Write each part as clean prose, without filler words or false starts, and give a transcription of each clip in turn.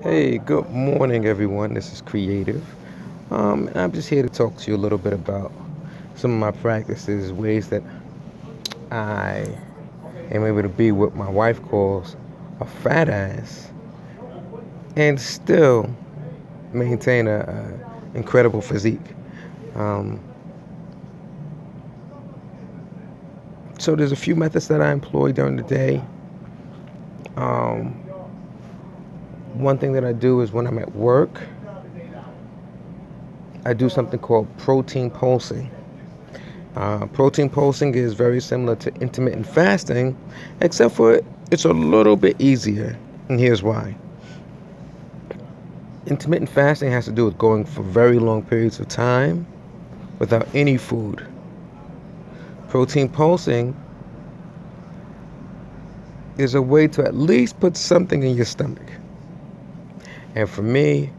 Hey, good morning, everyone. This is Creative. And I'm just here to talk to you a little bit about some of my practices, ways that I am able to be what my wife calls a fat ass and still maintain a incredible physique. Um, so there's a few methods that I employ during the day. Um, One thing that I do is when I'm at work, I do something called protein pulsing. Protein pulsing is very similar to intermittent fasting, except for it's a little bit easier. And here's why. Intermittent fasting has to do with going for very long periods of time without any food. Protein pulsing is a way to at least put something in your stomach. And for me,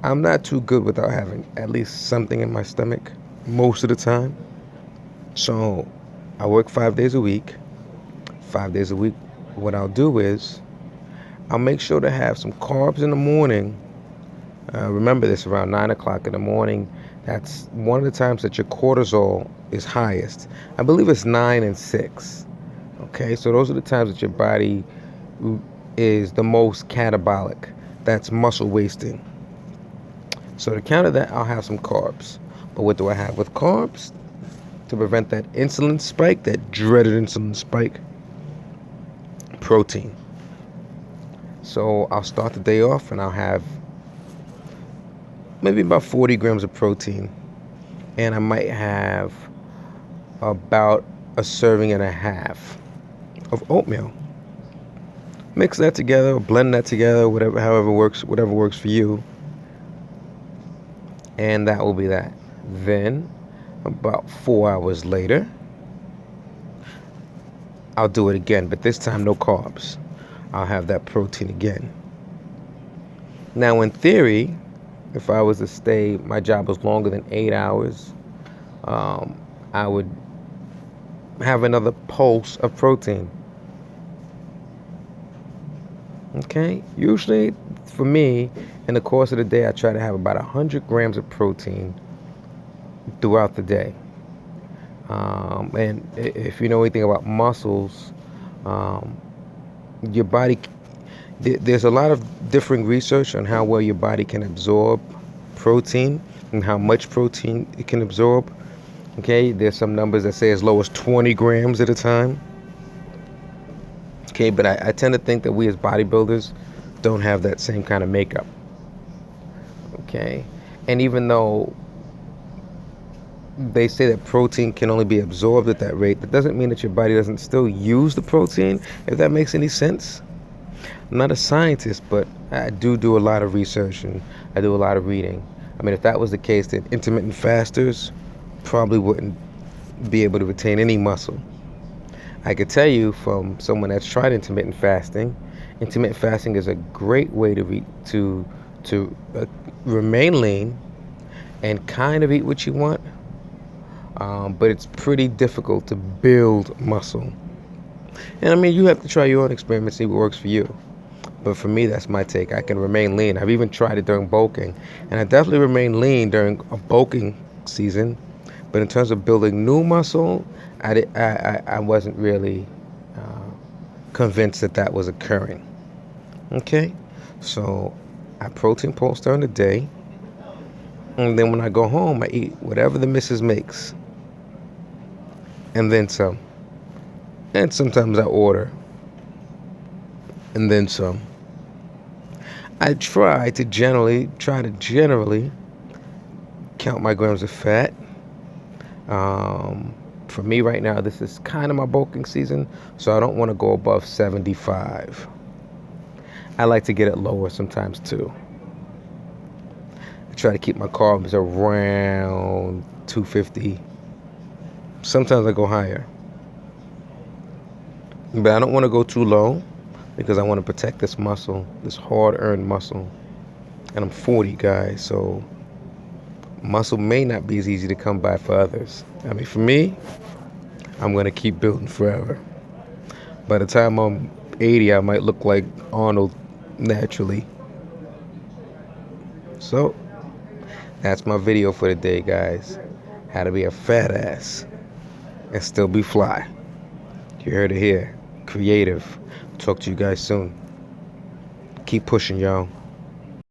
I'm not too good without having at least something in my stomach most of the time. So I work 5 days a week. 5 days a week, what I'll do is I'll make sure to have some carbs in the morning. Remember this, around 9 o'clock in the morning. That's one of the times that your cortisol is highest. I believe it's 9 and 6. Okay, so those are the times that your body is the most catabolic. That's muscle wasting. So to counter that, I'll have some carbs. But what do I have with carbs? To prevent that insulin spike, that dreaded insulin spike, protein. So I'll start the day off and I'll have maybe about 40 grams of protein. And I might have about a serving and a half of oatmeal. Mix that together, or blend that together, whatever works for you. And that will be that. Then, about 4 hours later, I'll do it again, but this time no carbs. I'll have that protein again. Now, in theory, if I was to stay, my job was longer than 8 hours, um, I would have another pulse of protein. Okay? Usually, for me, in the course of the day, I try to have about 100 grams of protein throughout the day. And if you know anything about muscles, um, your body, there's a lot of differing research on how well your body can absorb protein and how much protein it can absorb. Okay, there's some numbers that say as low as 20 grams at a time. Okay, but I tend to think that we as bodybuilders don't have that same kind of makeup. Okay, and even though they say that protein can only be absorbed at that rate, that doesn't mean that your body doesn't still use the protein, if that makes any sense. I'm not a scientist, but I do a lot of research and I do a lot of reading. I mean, if that was the case, then intermittent fasters probably wouldn't be able to retain any muscle. I could tell you from someone that's tried intermittent fasting is a great way to remain lean and kind of eat what you want, but it's pretty difficult to build muscle. And I mean, you have to try your own experiment, see what works for you. But for me, that's my take. I can remain lean. I've even tried it during bulking, and I definitely remain lean during a bulking season. But in terms of building new muscle, I wasn't really uh, convinced that that was occurring. Okay, so I protein pulse during the day, and then when I go home, I eat whatever the missus makes, and then some. And sometimes I order, and then some. I try to generally count my grams of fat. For me right now, this is kind of my bulking season, so I don't want to go above 75. I like to get it lower sometimes too. I try to keep my carbs around 250. Sometimes I go higher, but I don't want to go too low because I want to protect this muscle, this hard-earned muscle. And I'm 40, guys, so muscle may not be as easy to come by for others. I mean, for me, I'm going to keep building forever. By the time I'm 80, I might look like Arnold naturally. So, that's my video for the day, guys. How to be a fat ass and still be fly. You heard it here. Creative. Talk to you guys soon. Keep pushing, y'all.